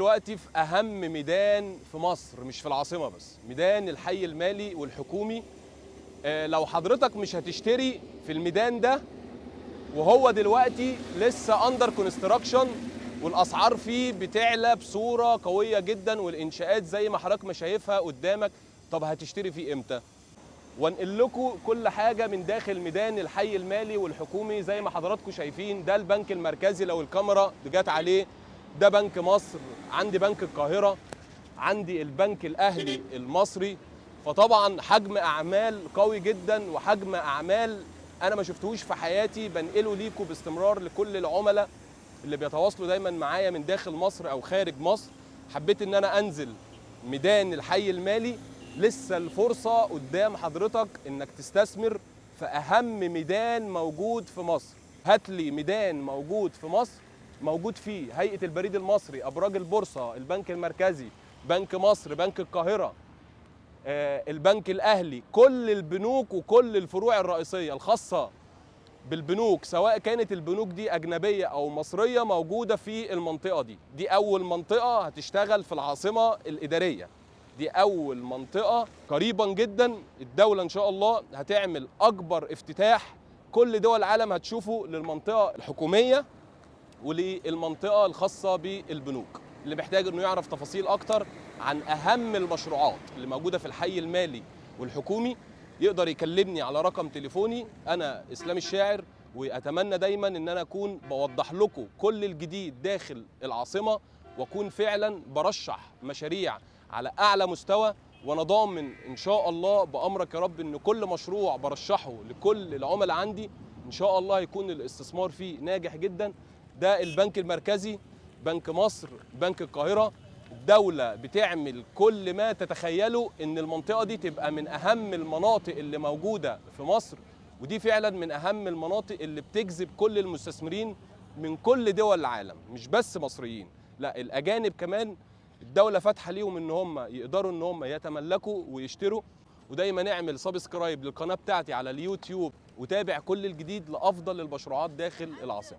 دلوقتي في أهم ميدان في مصر، مش في العاصمة بس، ميدان الحي المالي والحكومي. لو حضرتك مش هتشتري في الميدان ده وهو دلوقتي لسه أندر كونستراكشن والأسعار فيه بتعلى بصورة قوية جدا والإنشاءات زي ما حضرتك ما شايفها قدامك، طب هتشتري فيه إمتى؟ وانقل لكم كل حاجة من داخل ميدان الحي المالي والحكومي. زي ما حضراتكم شايفين ده البنك المركزي لو الكاميرا جت عليه، ده بنك مصر، عندي بنك القاهرة، عندي البنك الأهلي المصري. فطبعا حجم أعمال قوي جدا وحجم أعمال أنا ما شفتهوش في حياتي، بنقله ليكم باستمرار لكل العملاء اللي بيتواصلوا دايما معايا من داخل مصر أو خارج مصر. حبيت إن أنا أنزل ميدان الحي المالي، لسه الفرصة قدام حضرتك إنك تستثمر في أهم ميدان موجود في مصر. هات لي ميدان موجود في مصر موجود فيه هيئة البريد المصري، أبراج البورصة، البنك المركزي، بنك مصر، بنك القاهرة، البنك الأهلي، كل البنوك وكل الفروع الرئيسية الخاصة بالبنوك، سواء كانت البنوك دي أجنبية أو مصرية، موجودة في المنطقة دي. دي أول منطقة هتشتغل في العاصمة الإدارية، دي أول منطقة. قريبا جدا الدولة إن شاء الله هتعمل أكبر افتتاح كل دول العالم هتشوفه للمنطقة الحكومية وللمنطقة الخاصة بالبنوك. اللي محتاج إنه يعرف تفاصيل أكتر عن أهم المشروعات اللي موجودة في الحي المالي والحكومي يقدر يكلمني على رقم تليفوني. أنا إسلام الشاعر، وأتمنى دايما إن أنا أكون بوضح لكم كل الجديد داخل العاصمة، وأكون فعلا برشح مشاريع على أعلى مستوى. وأنا ضامن إن شاء الله بأمرك يا رب إن كل مشروع برشحه لكل العملاء عندي إن شاء الله هيكون الاستثمار فيه ناجح جدا. ده البنك المركزي، بنك مصر، بنك القاهرة. الدولة بتعمل كل ما تتخيلوا إن المنطقة دي تبقى من أهم المناطق اللي موجودة في مصر، ودي فعلا من أهم المناطق اللي بتجذب كل المستثمرين من كل دول العالم، مش بس مصريين، لا الأجانب كمان. الدولة فاتحة ليهم إن هم يقدروا إن هم يتملكوا ويشتروا. ودايما نعمل سبسكرايب للقناة بتاعتي على اليوتيوب وتابع كل الجديد لأفضل المشروعات داخل العاصمة.